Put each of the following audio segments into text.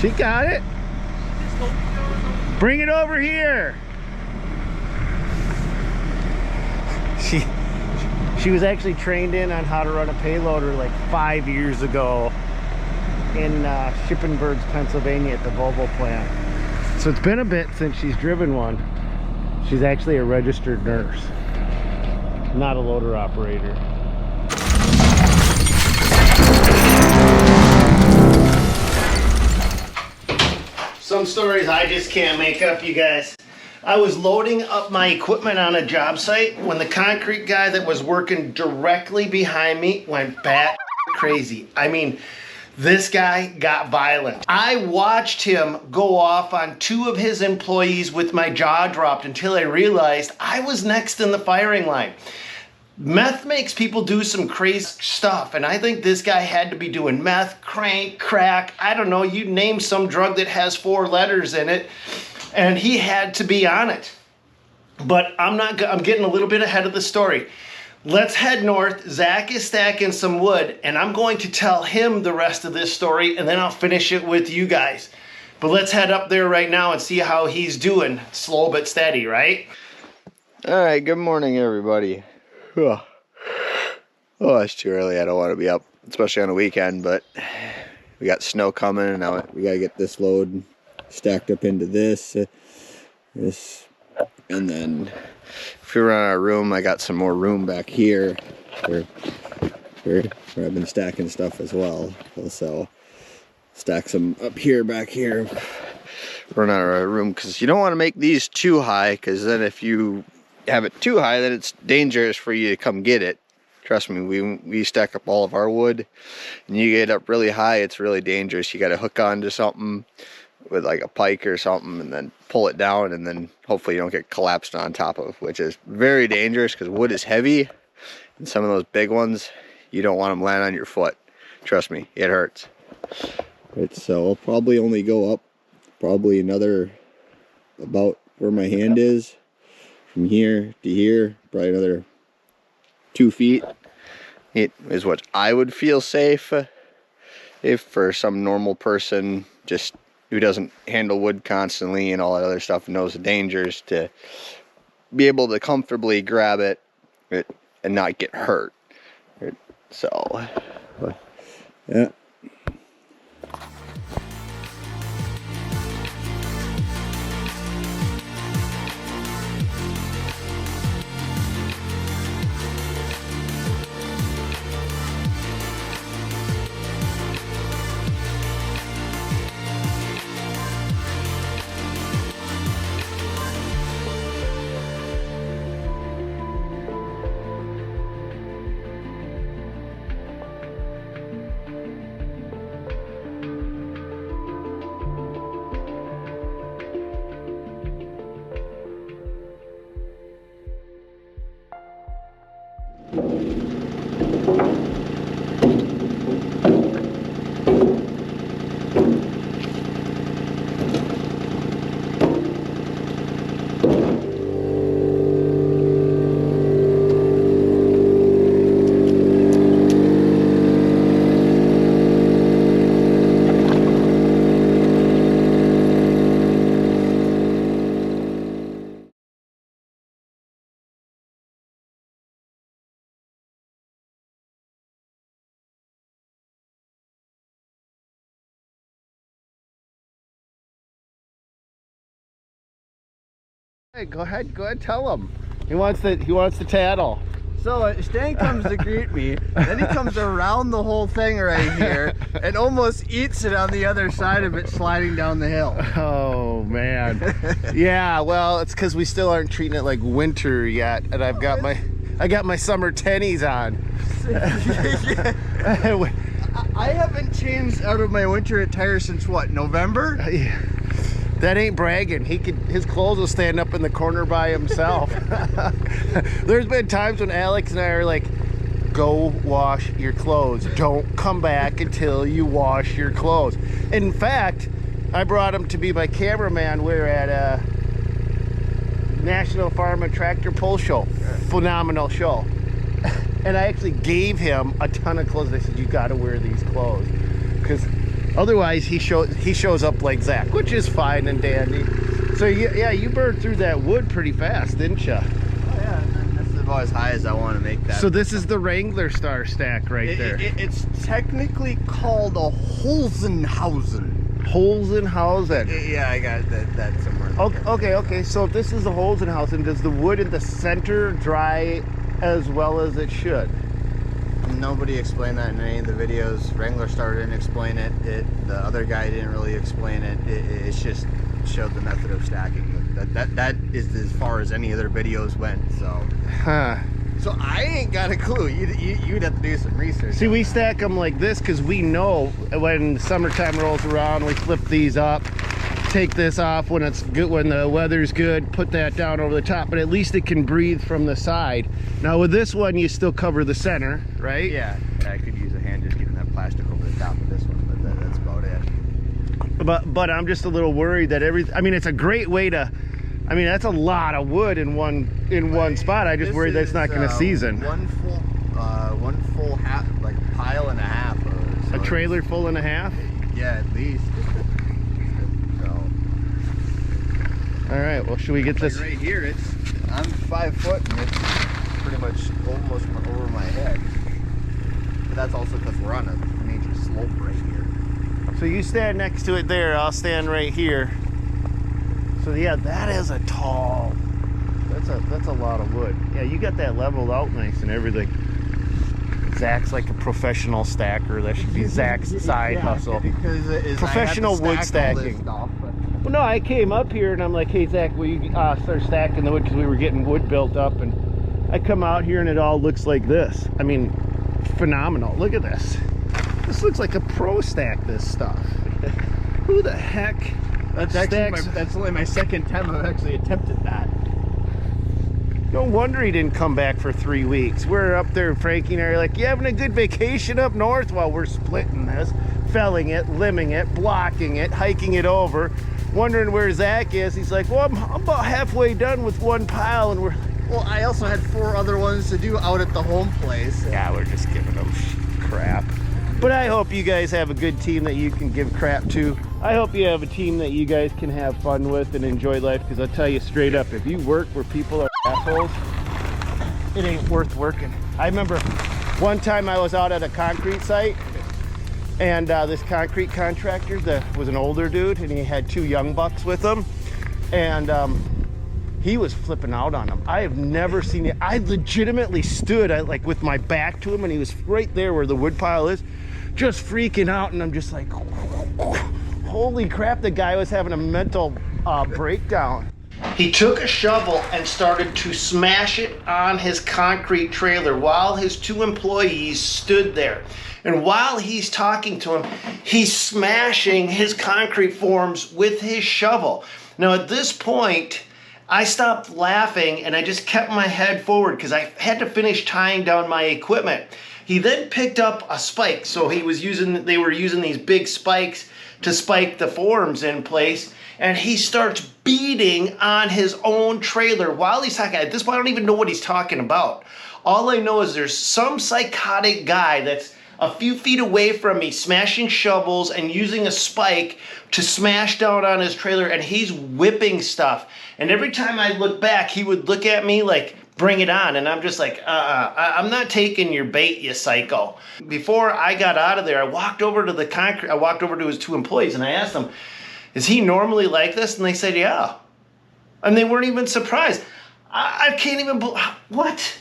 She got it. Bring it over here. She was actually trained in on how to run a payloader like 5 years ago in Shippensburg, Pennsylvania at the Volvo plant. So it's been a bit since she's driven one. She's actually a registered nurse, not a loader operator. Some stories I just can't make up, you guys. I was loading up my equipment on a job site when the concrete guy that was working directly behind me went bat crazy. I mean, this guy got violent. I watched him go off on 2 of his employees with my jaw dropped until I realized I was next in the firing line. Meth makes people do some crazy stuff, and I think this guy had to be doing meth, crank, crack, I don't know, you name some drug that has 4 letters in it, and he had to be on it. But I'm getting a little bit ahead of the story. Let's head north. Zach is stacking some wood, and I'm going to tell him the rest of this story, and then I'll finish it with you guys. But let's head up there right now and see how he's doing. Slow but steady, right? All right, good morning, everybody. Oh, it's too early. I don't want to be up, especially on a weekend, but we got snow coming, and now we got to get this load stacked up into this, and then if we run out of room, I got some more room back here where I've been stacking stuff as well. So stack some up here, back here. Run out of room because you don't want to make these too high, because then if you have it too high, then it's dangerous for you to come get it. Trust me, we stack up all of our wood, and you get up really high, it's really dangerous. You got to hook onto something with like a pike or something and then pull it down, and then hopefully you don't get collapsed on top of, which is very dangerous because wood is heavy, and some of those big ones, you don't want them land on your foot. Trust me, it hurts. So I'll probably only go up probably another, about where my hand is, from here to here, probably another 2 feet. It is what I would feel safe. If for some normal person just who doesn't handle wood constantly and all that other stuff, knows the dangers, to be able to comfortably grab it and not get hurt. So yeah. Hey, go ahead, tell him. He wants the tattle. So Stan comes to greet me, then he comes around the whole thing right here and almost eats it on the other side of it, sliding down the hill. Oh man. Yeah, well, it's because we still aren't treating it like winter yet, and I got my summer tennies on. I haven't changed out of my winter attire since what, November? That ain't bragging. His clothes will stand up in the corner by himself. There's been times when Alex and I are like, go wash your clothes. Don't come back until you wash your clothes. In fact, I brought him to be my cameraman. We're at a National Farm and Tractor Pull Show. Phenomenal show. And I actually gave him a ton of clothes. I said, you gotta wear these clothes. Because Otherwise, he shows up like Zach, which is fine and dandy. So yeah, you burned through that wood pretty fast, didn't you? Oh yeah, and this is about as high as I want to make that. So this is the Wrangler Star stack right there. It's technically called a Holzenhausen. Holzenhausen. Yeah, I got that somewhere. Okay. So if this is a Holzenhausen, does the wood in the center dry as well as it should? Nobody explained that in any of the videos. Wrangler Star didn't explain it. The other guy didn't really explain it. It's just showed the method of stacking. That is as far as any of their videos went. So, so I ain't got a clue. You'd have to do some research. See, we stack them like this because we know when summertime rolls around, we flip these up, take this off when it's good, when the weather's good, put that down over the top, but at least it can breathe from the side. Now with this one, you still cover the center, right? Yeah, I could use a hand just getting that plastic over the top of this one, but that's about it. But I'm just a little worried that I mean, it's a great way to, I mean, that's a lot of wood in one spot. I just worry that's not going to season. One full half, like pile and a half. A trailer full and a half? Yeah, at least. All right, well, should we get this? Right here, I'm 5 foot and it's pretty much almost over my head. But that's also because we're on a major slope right here. So you stand next to it there, I'll stand right here. So yeah, that is a tall, that's a lot of wood. Yeah, you got that leveled out nice and everything. Zach's like a professional stacker. That should be Zach's side hustle. Because professional wood stacking. Well, no, I came up here and I'm like, hey, Zach, will you start stacking the wood, because we were getting wood built up, and I come out here and it all looks like this. I mean, phenomenal. Look at this. This looks like a pro stack, this stuff. Who the heck? That's only my second time I've actually attempted that. No wonder he didn't come back for 3 weeks. We're up there, Frankie and I are like, you having a good vacation up north? While we're splitting this, felling it, limbing it, blocking it, hiking it over, wondering where Zach is. He's like, well, I'm about halfway done with one pile, and we're like, well, I also had 4 other ones to do out at the home place. Yeah, we're just giving them crap. But I hope you guys have a good team that you can give crap to. I hope you have a team that you guys can have fun with and enjoy life, because I'll tell you straight up, if you work where people are assholes, it ain't worth working. I remember one time I was out at a concrete site, and this concrete contractor that was an older dude, and he had 2 young bucks with him, and he was flipping out on them. I have never seen it. I legitimately stood like with my back to him, and he was right there where the wood pile is, just freaking out, and I'm just like, holy crap, the guy was having a mental breakdown. He took a shovel and started to smash it on his concrete trailer while his 2 employees stood there. And while he's talking to him, he's smashing his concrete forms with his shovel. Now at this point, I stopped laughing and I just kept my head forward because I had to finish tying down my equipment. He then picked up a spike. So they were using these big spikes to spike the forms in place, and he starts beating on his own trailer while he's talking. At this point, I don't even know what he's talking about. All I know is there's some psychotic guy that's a few feet away from me smashing shovels and using a spike to smash down on his trailer, and he's whipping stuff. And every time I look back, he would look at me like, bring it on. And I'm just like, I'm not taking your bait, you psycho. Before I got out of there, I walked over to his 2 employees and I asked them, is he normally like this? And they said, yeah. And they weren't even surprised. I can't even, what?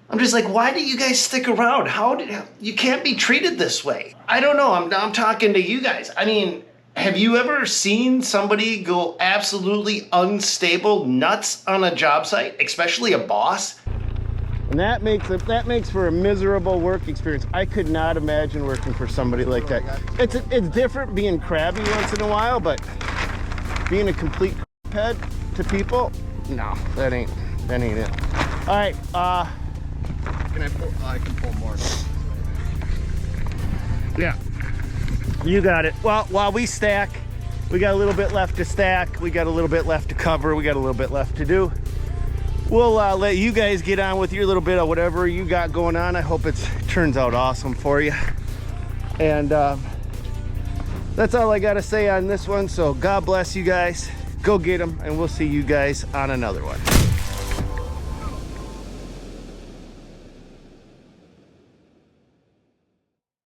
I'm just like, why do you guys stick around? You can't be treated this way. I don't know, I'm talking to you guys. I mean, have you ever seen somebody go absolutely unstable nuts on a job site, especially a boss? And that makes for a miserable work experience. I could not imagine working for somebody like that. It's different being crabby once in a while, but being a complete head to people, no, that ain't it. All right, Can I pull? I can pull more. Yeah. You got it. Well, while we stack, we got a little bit left to stack. We got a little bit left to cover. We got a little bit left to do. We'll let you guys get on with your little bit of whatever you got going on. I hope it turns out awesome for you. And That's all I gotta say on this one. So God bless you guys. Go get them, and we'll see you guys on another one.